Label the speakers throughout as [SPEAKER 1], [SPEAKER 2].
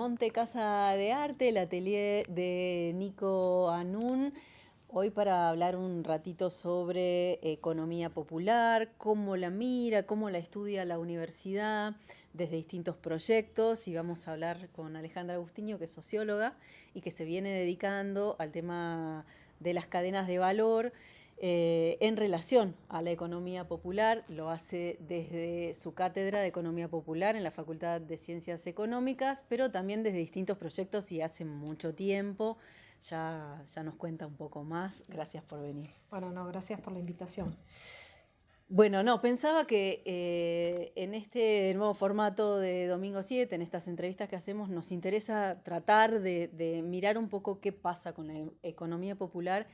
[SPEAKER 1] Monte Casa de Arte, el atelier de Nico Anún, hoy para hablar un ratito sobre economía popular, cómo la mira, cómo la estudia la universidad desde distintos proyectos, y vamos a hablar con Alejandra Agustinho, que es socióloga y que se viene dedicando al tema de las cadenas de valor en relación a la economía popular. Lo hace desde su cátedra de Economía Popular en la Facultad de Ciencias Económicas, pero también desde distintos proyectos y hace mucho tiempo. Ya nos cuenta un poco más. Gracias por venir.
[SPEAKER 2] Bueno, no, gracias por la invitación.
[SPEAKER 1] Bueno, no, pensaba que en este nuevo formato de Domingo 7, en estas entrevistas que hacemos, nos interesa tratar de mirar un poco qué pasa con la economía popular.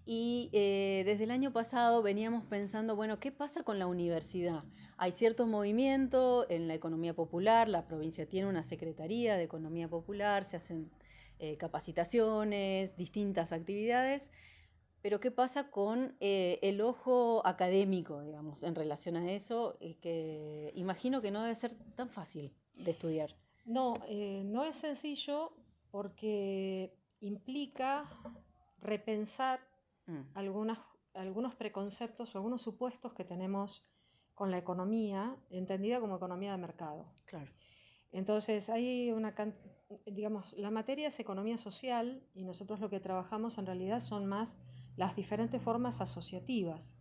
[SPEAKER 1] Y desde el año pasado veníamos pensando, bueno, ¿qué pasa con la universidad? Hay cierto movimiento en la economía popular, la provincia tiene una secretaría de economía popular, se hacen capacitaciones, distintas actividades. Pero ¿qué pasa con el ojo académico, digamos, en relación a eso? Que imagino que no debe ser tan fácil de estudiar.
[SPEAKER 2] No, no es sencillo porque implica repensar
[SPEAKER 1] Mm,
[SPEAKER 2] algunas, algunos preconceptos o algunos supuestos que tenemos con la economía, entendida como economía de mercado.
[SPEAKER 1] claro.
[SPEAKER 2] Entonces, digamos, la materia es economía social y nosotros lo que trabajamos en realidad son más las diferentes formas asociativas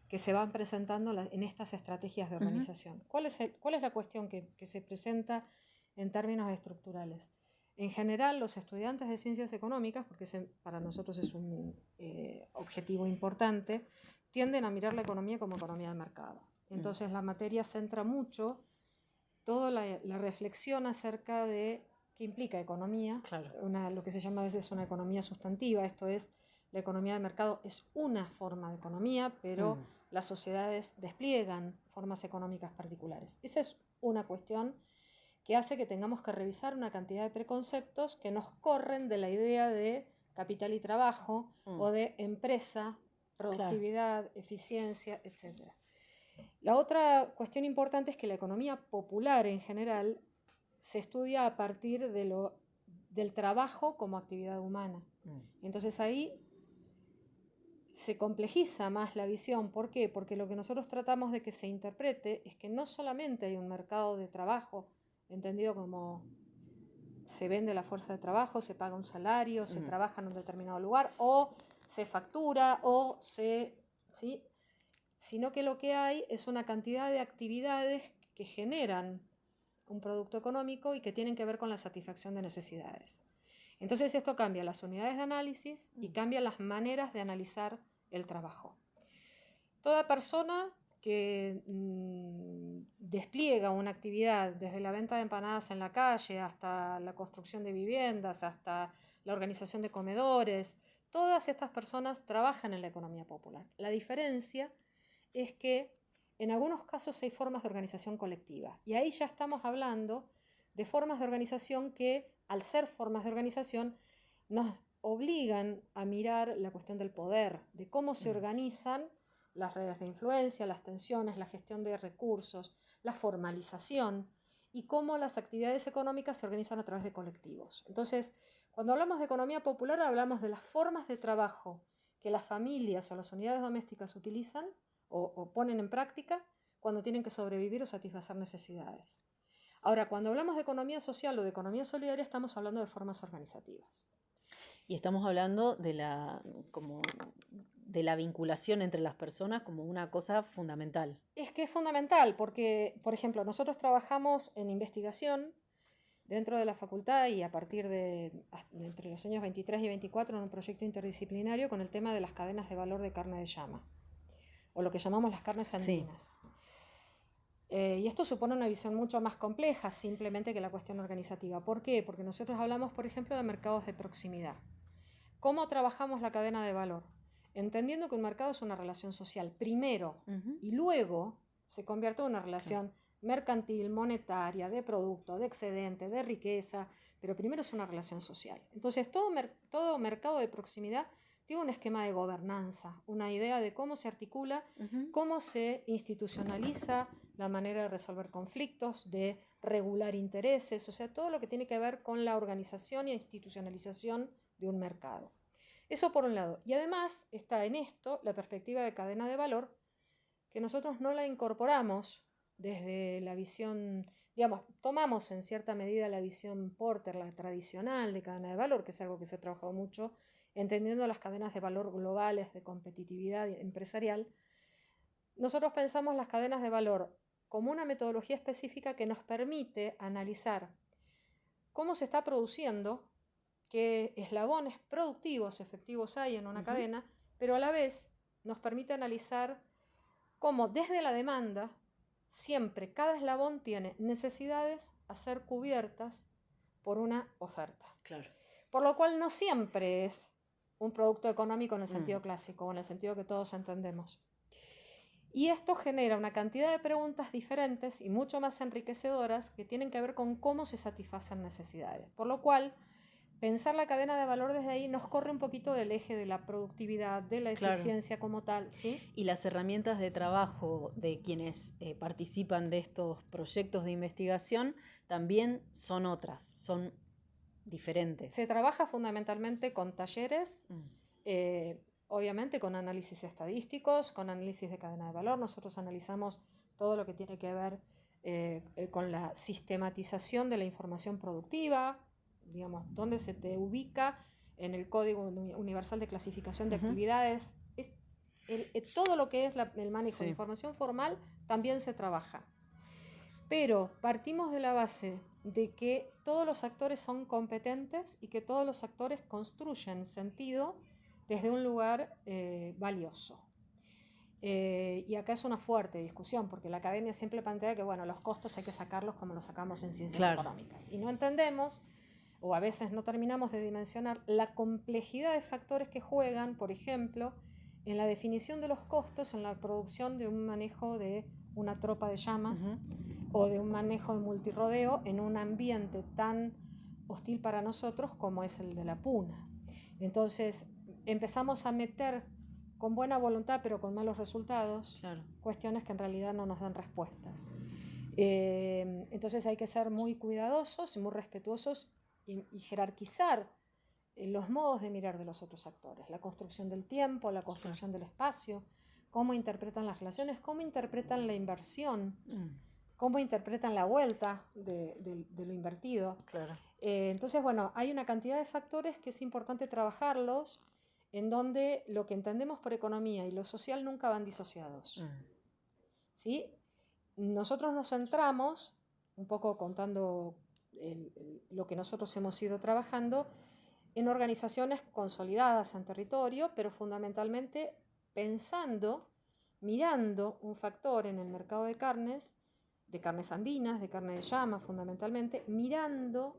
[SPEAKER 2] que se van presentando en estas estrategias de
[SPEAKER 1] Ujú.
[SPEAKER 2] organización. ¿Cuál es la cuestión que se presenta en términos estructurales? En general, los estudiantes de ciencias económicas, porque para nosotros es un objetivo importante, tienden a mirar la economía como economía de mercado. Entonces, la materia centra mucho toda la reflexión acerca de qué implica economía,
[SPEAKER 1] Claro.
[SPEAKER 2] lo que se llama a veces una economía sustantiva, esto es, la economía de mercado es una forma de economía, pero
[SPEAKER 1] Mm,
[SPEAKER 2] las sociedades despliegan formas económicas particulares. Esa es una cuestión que hace que tengamos que revisar una cantidad de preconceptos que nos corren de la idea de capital y trabajo
[SPEAKER 1] mm,
[SPEAKER 2] o de empresa,
[SPEAKER 1] claro.
[SPEAKER 2] productividad, eficiencia, etc. La otra cuestión importante es que la economía popular en general se estudia a partir del trabajo como actividad humana.
[SPEAKER 1] Mm,
[SPEAKER 2] Entonces ahí se complejiza más la visión. ¿Por qué? Porque lo que nosotros tratamos de que se interprete es que no solamente hay un mercado de trabajo, entendido como se vende la fuerza de trabajo, se paga un salario, se
[SPEAKER 1] mm,
[SPEAKER 2] trabaja en un determinado lugar, o se factura, o ¿sí? Sino que lo que hay es una cantidad de actividades que generan un producto económico y que tienen que ver con la satisfacción de necesidades. Entonces esto cambia las unidades de análisis y
[SPEAKER 1] mm.
[SPEAKER 2] cambia las maneras de analizar el trabajo. Toda persona que despliega una actividad desde la venta de empanadas en la calle hasta la construcción de viviendas, hasta la organización de comedores, todas estas personas trabajan en la economía popular. La diferencia es que en algunos casos hay formas de organización colectiva y ahí ya estamos hablando de formas de organización que, al ser formas de organización, nos obligan a mirar la cuestión del poder, de cómo se
[SPEAKER 1] Mm.
[SPEAKER 2] organizan las redes de influencia, las tensiones, la gestión de recursos, la formalización y cómo las actividades económicas se organizan a través de colectivos. Entonces, cuando hablamos de economía popular, hablamos de las formas de trabajo que las familias o las unidades domésticas utilizan o ponen en práctica cuando tienen que sobrevivir o satisfacer necesidades. Ahora, cuando hablamos de economía social o de economía solidaria, estamos hablando de formas organizativas.
[SPEAKER 1] Y estamos hablando de como, de la vinculación entre las personas como una cosa fundamental.
[SPEAKER 2] Es que es fundamental porque, por ejemplo, nosotros trabajamos en investigación dentro de la facultad y a partir de entre los años 23 y 24 en un proyecto interdisciplinario con el tema de las cadenas de valor de carne de llama, o lo que llamamos las carnes
[SPEAKER 1] Sí.
[SPEAKER 2] andinas. Y esto supone una visión mucho más compleja simplemente que la cuestión organizativa. ¿Por qué? Porque nosotros hablamos, por ejemplo, de mercados de proximidad. ¿Cómo trabajamos la cadena de valor? Entendiendo que un mercado es una relación social primero
[SPEAKER 1] Ujú.
[SPEAKER 2] y luego se convierte en una
[SPEAKER 1] Claro.
[SPEAKER 2] relación mercantil, monetaria, de producto, de excedente, de riqueza, pero primero es una relación social. Entonces todo mercado de proximidad tiene un esquema de gobernanza, una idea de cómo se articula, cómo se institucionaliza la manera de resolver conflictos, de regular intereses, o sea, todo lo que tiene que ver con la organización e institucionalización de un mercado. Eso por un lado. Y además está en esto la perspectiva de cadena de valor, que nosotros no la incorporamos desde la visión, digamos, tomamos en cierta medida la visión Porter, la tradicional de cadena de valor, que es algo que se ha trabajado mucho, entendiendo las cadenas de valor globales de competitividad empresarial. Nosotros pensamos las cadenas de valor como una metodología específica que nos permite analizar cómo se está produciendo, qué eslabones productivos efectivos hay en una cadena, pero a la vez nos permite analizar cómo desde la demanda siempre cada eslabón tiene necesidades a ser cubiertas por una oferta.
[SPEAKER 1] Claro.
[SPEAKER 2] Por lo cual no siempre es un producto económico en el sentido clásico, o en el sentido que todos entendemos. Y esto genera una cantidad de preguntas diferentes y mucho más enriquecedoras que tienen que ver con cómo se satisfacen necesidades. Por lo cual, pensar la cadena de valor desde ahí nos corre un poquito del eje de la productividad, de la eficiencia como tal, ¿sí?
[SPEAKER 1] Y las herramientas de trabajo de quienes participan de estos proyectos de investigación también son otras, son diferentes.
[SPEAKER 2] Se trabaja fundamentalmente con talleres, obviamente con análisis estadísticos, con análisis de cadena de valor. Nosotros analizamos todo lo que tiene que ver con la sistematización de la información productiva, digamos, dónde se te ubica en el Código Universal de Clasificación de Actividades. Todo lo que es el manejo de información formal también se trabaja. Pero partimos de la base de que todos los actores son competentes y que todos los actores construyen sentido desde un lugar valioso. Y acá es una fuerte discusión, porque la academia siempre plantea que bueno, los costos hay que sacarlos como los sacamos en ciencias económicas. Y no entendemos, o a veces no terminamos de dimensionar, la complejidad de factores que juegan, por ejemplo, en la definición de los costos en la producción de un manejo de una tropa de llamas o de un manejo de multirrodeo en un ambiente tan hostil para nosotros como es el de la puna. Entonces empezamos a meter con buena voluntad pero con malos resultados cuestiones que en realidad no nos dan respuestas. Entonces hay que ser muy cuidadosos y muy respetuosos y jerarquizar los modos de mirar de los otros actores, la construcción del tiempo, la construcción del espacio, cómo interpretan las relaciones, cómo interpretan la inversión, cómo interpretan la vuelta de lo invertido. Entonces, bueno, hay una cantidad de factores que es importante trabajarlos, en donde lo que entendemos por economía y lo social nunca van disociados. ¿Sí? Nosotros nos centramos, un poco contando lo que nosotros hemos ido trabajando, en organizaciones consolidadas en territorio, pero fundamentalmente pensando, mirando un factor en el mercado de carnes andinas, de carne de llama fundamentalmente, mirando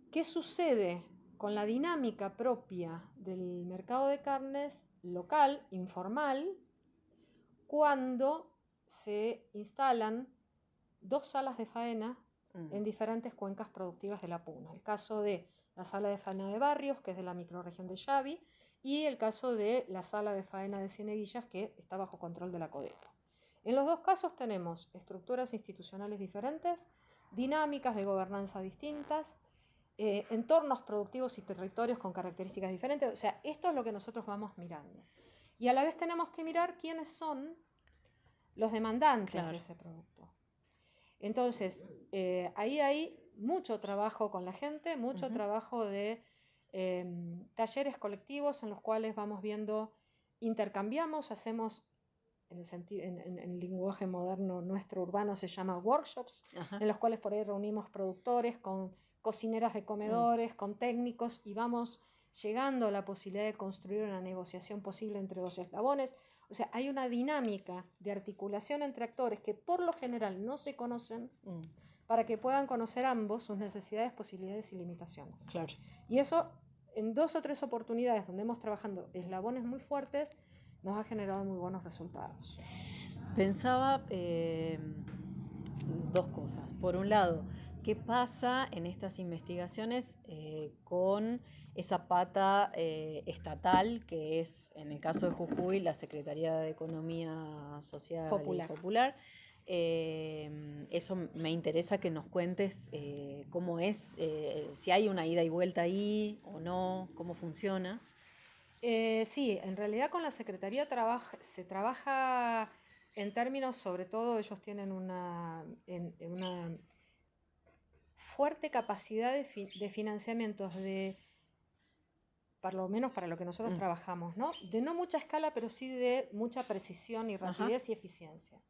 [SPEAKER 2] qué sucede con la dinámica propia del mercado de carnes local, informal, cuando se instalan 2 salas de faena en diferentes cuencas productivas de la puna. El caso de la sala de faena de Barrios, que es de la microrregión de Yavi, y el caso de la sala de faena de Cieneguillas, que está bajo control de la CODEPO. En los 2 casos tenemos estructuras institucionales diferentes, dinámicas de gobernanza distintas, entornos productivos y territorios con características diferentes. O sea, esto es lo que nosotros vamos mirando. Y a la vez tenemos que mirar quiénes son los demandantes de ese producto. Entonces, ahí hay mucho trabajo con la gente, mucho trabajo de talleres colectivos en los cuales vamos viendo, intercambiamos, hacemos, en el lenguaje moderno nuestro urbano se llama workshops, en los cuales por ahí reunimos productores con cocineras de comedores, con técnicos, y vamos llegando a la posibilidad de construir una negociación posible entre 2 eslabones. O sea, hay una dinámica de articulación entre actores que por lo general no se conocen para que puedan conocer ambos sus necesidades, posibilidades y limitaciones. Y eso, en 2 o 3 oportunidades donde hemos trabajado eslabones muy fuertes, nos ha generado muy buenos resultados.
[SPEAKER 1] Pensaba 2 cosas. Por un lado, ¿qué pasa en estas investigaciones con esa pata estatal, que es, en el caso de Jujuy, la Secretaría de Economía Social
[SPEAKER 2] Popular.
[SPEAKER 1] y Popular. Eso me interesa que nos cuentes cómo es, si hay una ida y vuelta ahí o no, cómo funciona.
[SPEAKER 2] Sí, en realidad con la Secretaría se trabaja en términos, sobre todo ellos tienen una fuerte capacidad de financiamientos, por lo menos para lo que nosotros trabajamos, ¿no? De no mucha escala, pero sí de mucha precisión y rapidez y eficiencia.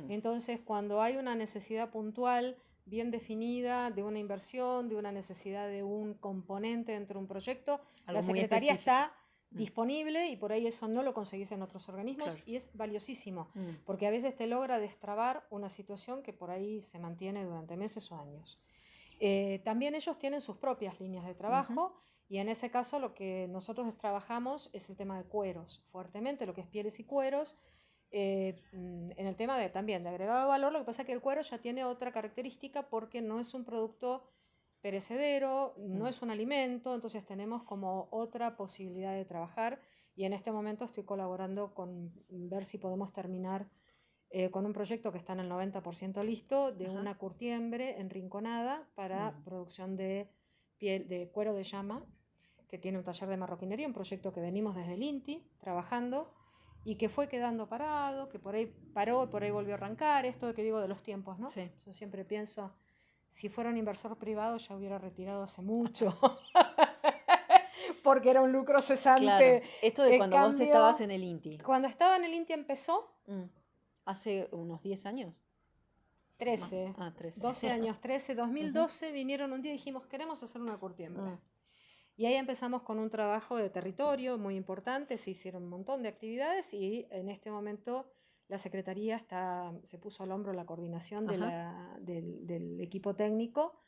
[SPEAKER 2] Entonces, cuando hay una necesidad puntual, bien definida, de una inversión, de una necesidad de un componente dentro de un proyecto, la Secretaría está disponible, y por ahí eso no lo conseguís en otros organismos, claro. Y es valiosísimo, porque a veces te logra destrabar una situación que por ahí se mantiene durante meses o años. También ellos tienen sus propias líneas de trabajo, y en ese caso lo que nosotros trabajamos es el tema de cueros, fuertemente, lo que es pieles y cueros. En el tema también de agregado de valor, lo que pasa es que el cuero ya tiene otra característica, porque no es un producto perecedero, no es un alimento, entonces tenemos como otra posibilidad de trabajar, y en este momento estoy colaborando con ver si podemos terminar con un proyecto que está en el 90% listo, de una curtiembre en Rinconada para producción de piel, de cuero de llama, que tiene un taller de marroquinería, un proyecto que venimos desde el INTI trabajando, y que fue quedando parado, que por ahí paró y por ahí volvió a arrancar. Esto que digo de los tiempos, ¿no?
[SPEAKER 1] Sí.
[SPEAKER 2] Yo siempre pienso, si fuera un inversor privado ya hubiera retirado hace mucho, porque era un lucro cesante.
[SPEAKER 1] Claro. Esto de cuando vos estabas en el INTI.
[SPEAKER 2] Cuando estaba en el INTI empezó.
[SPEAKER 1] ¿Hace unos 10 años?
[SPEAKER 2] 13,
[SPEAKER 1] 13.
[SPEAKER 2] 12 años, 13, 2012 vinieron un día y dijimos, queremos hacer una curtiembre. Y ahí empezamos con un trabajo de territorio muy importante, se hicieron un montón de actividades, y en este momento la Secretaría se puso al hombro la coordinación del equipo técnico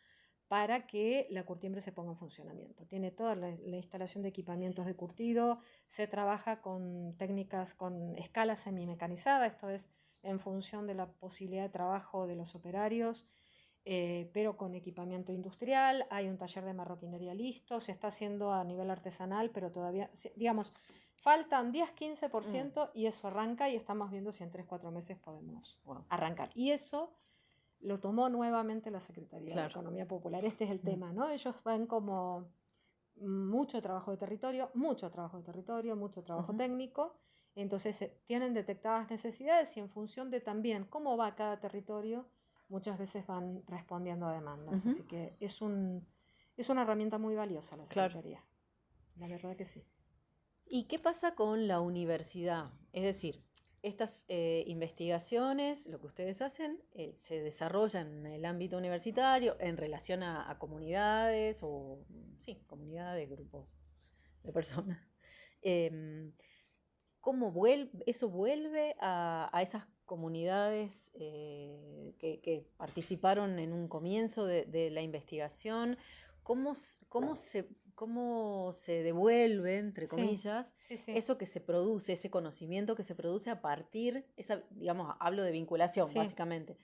[SPEAKER 2] para que la curtiembre se ponga en funcionamiento. Tiene toda la instalación de equipamientos de curtido, se trabaja con técnicas con escala semimecanizada, esto es en función de la posibilidad de trabajo de los operarios, pero con equipamiento industrial. Hay un taller de marroquinería listo, se está haciendo a nivel artesanal, pero todavía, digamos, faltan 10-15% y eso arranca, y estamos viendo si en 3-4 meses podemos arrancar. Y eso lo tomó nuevamente la Secretaría de Economía Popular. Este es el tema, ¿no? Ellos van como mucho trabajo de territorio, mucho trabajo técnico. Entonces tienen detectadas necesidades, y en función de también cómo va cada territorio, muchas veces van respondiendo a demandas. Así que es una herramienta muy valiosa la Secretaría. La verdad que sí.
[SPEAKER 1] ¿Y qué pasa con la universidad? Es decir, estas investigaciones, lo que ustedes hacen, se desarrollan en el ámbito universitario en relación a comunidades comunidades, grupos de personas. ¿Cómo eso vuelve a esas comunidades que participaron en un comienzo de la investigación? ¿Cómo se devuelve, entre comillas, eso que se produce, ese conocimiento que se produce a partir, digamos, hablo de vinculación, básicamente,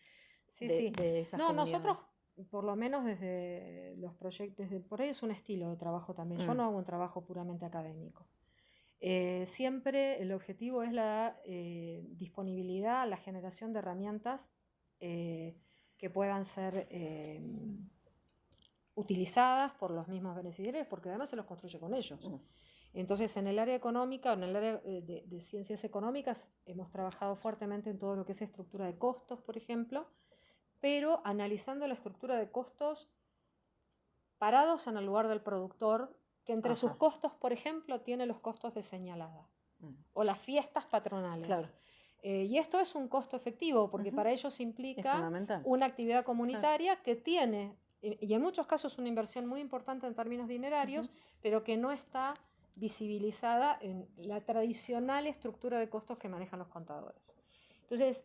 [SPEAKER 1] de esas comunidades?
[SPEAKER 2] Nosotros, por lo menos desde los proyectos, por ahí es un estilo de trabajo también. Yo no hago un trabajo puramente académico. Siempre el objetivo es la disponibilidad, la generación de herramientas que puedan ser utilizadas por los mismos beneficiarios, porque además se los construye con ellos. Entonces, en el área económica, en el área de ciencias económicas, hemos trabajado fuertemente en todo lo que es estructura de costos, por ejemplo, pero analizando la estructura de costos parados en el lugar del productor, que entre sus costos, por ejemplo, tiene los costos de señalada o las fiestas patronales. Claro. Y esto es un costo efectivo, porque para ellos implica una actividad comunitaria que tiene, y en muchos casos una inversión muy importante en términos dinerarios, pero que no está visibilizada en la tradicional estructura de costos que manejan los contadores. Entonces,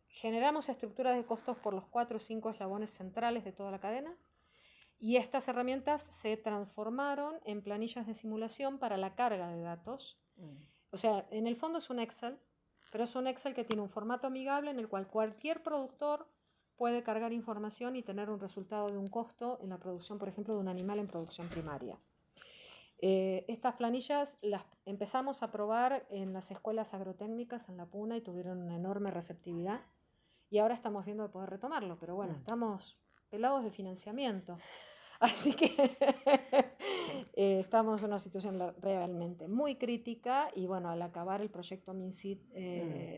[SPEAKER 2] generamos estructuras de costos por los 4 o 5 eslabones centrales de toda la cadena. Y estas herramientas se transformaron en planillas de simulación para la carga de datos. O sea, en el fondo es un Excel, pero es un Excel que tiene un formato amigable en el cual cualquier productor puede cargar información y tener un resultado de un costo en la producción, por ejemplo, de un animal en producción primaria. Estas planillas las empezamos a probar en las escuelas agrotécnicas en La Puna y tuvieron una enorme receptividad. Y ahora estamos viendo de poder retomarlo, pero bueno, estamos pelados de financiamiento. Así que estamos en una situación realmente muy crítica y bueno, al acabar el proyecto MinSit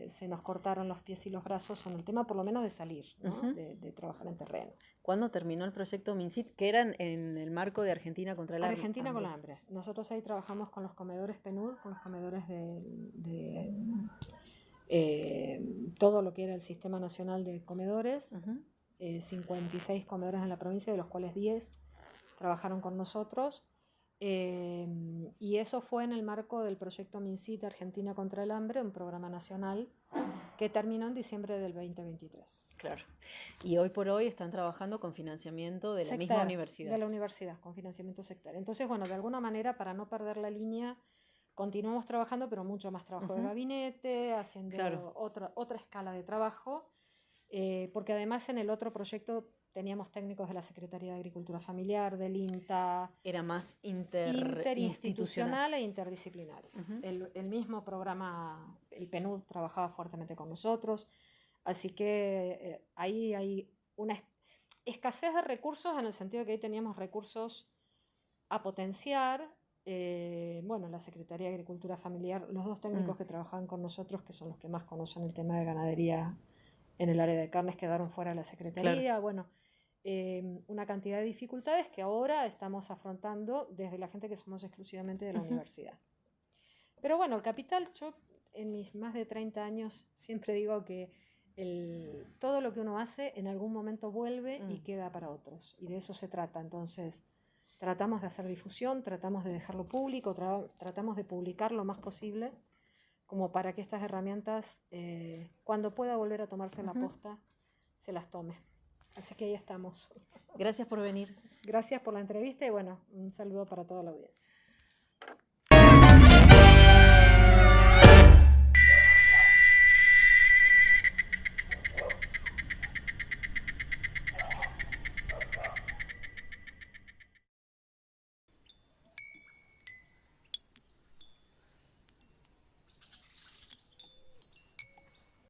[SPEAKER 2] se nos cortaron los pies y los brazos en el tema por lo menos de salir, ¿no? De trabajar en terreno.
[SPEAKER 1] ¿Cuándo terminó el proyecto MinSit? Que era en el marco de Argentina contra el hambre.
[SPEAKER 2] Argentina con el hambre. Nosotros ahí trabajamos con los comedores PNUD, con los comedores de todo lo que era el Sistema Nacional de Comedores, 56 comedores en la provincia, de los cuales 10 trabajaron con nosotros, y eso fue en el marco del proyecto MinSit Argentina contra el hambre, un programa nacional que terminó en diciembre del 2023.
[SPEAKER 1] Claro. Y hoy por hoy están trabajando con financiamiento de la misma universidad.
[SPEAKER 2] De la universidad, con financiamiento sectario. Entonces, bueno, de alguna manera, para no perder la línea, continuamos trabajando, pero mucho más trabajo de gabinete, haciendo otra escala de trabajo, porque además en el otro proyecto teníamos técnicos de la Secretaría de Agricultura Familiar, del INTA.
[SPEAKER 1] Era más
[SPEAKER 2] interinstitucional e interdisciplinario. El mismo programa, el PNUD, trabajaba fuertemente con nosotros, así que ahí hay una escasez de recursos en el sentido de que ahí teníamos recursos a potenciar. Bueno, la Secretaría de Agricultura Familiar, los dos técnicos que trabajaban con nosotros, que son los que más conocen el tema de ganadería en el área de carnes, quedaron fuera de la Secretaría. Claro. Bueno, una cantidad de dificultades que ahora estamos afrontando desde la gente que somos exclusivamente de la universidad. Pero bueno, el capital, yo en mis más de 30 años siempre digo que todo lo que uno hace en algún momento vuelve y queda para otros, y de eso se trata. Entonces tratamos de hacer difusión, tratamos de dejarlo público, tratamos de publicar lo más posible, como para que estas herramientas, cuando pueda volver a tomarse la posta, se las tome. Así que ahí estamos.
[SPEAKER 1] Gracias por venir.
[SPEAKER 2] Gracias por la entrevista y bueno, un saludo para toda la audiencia.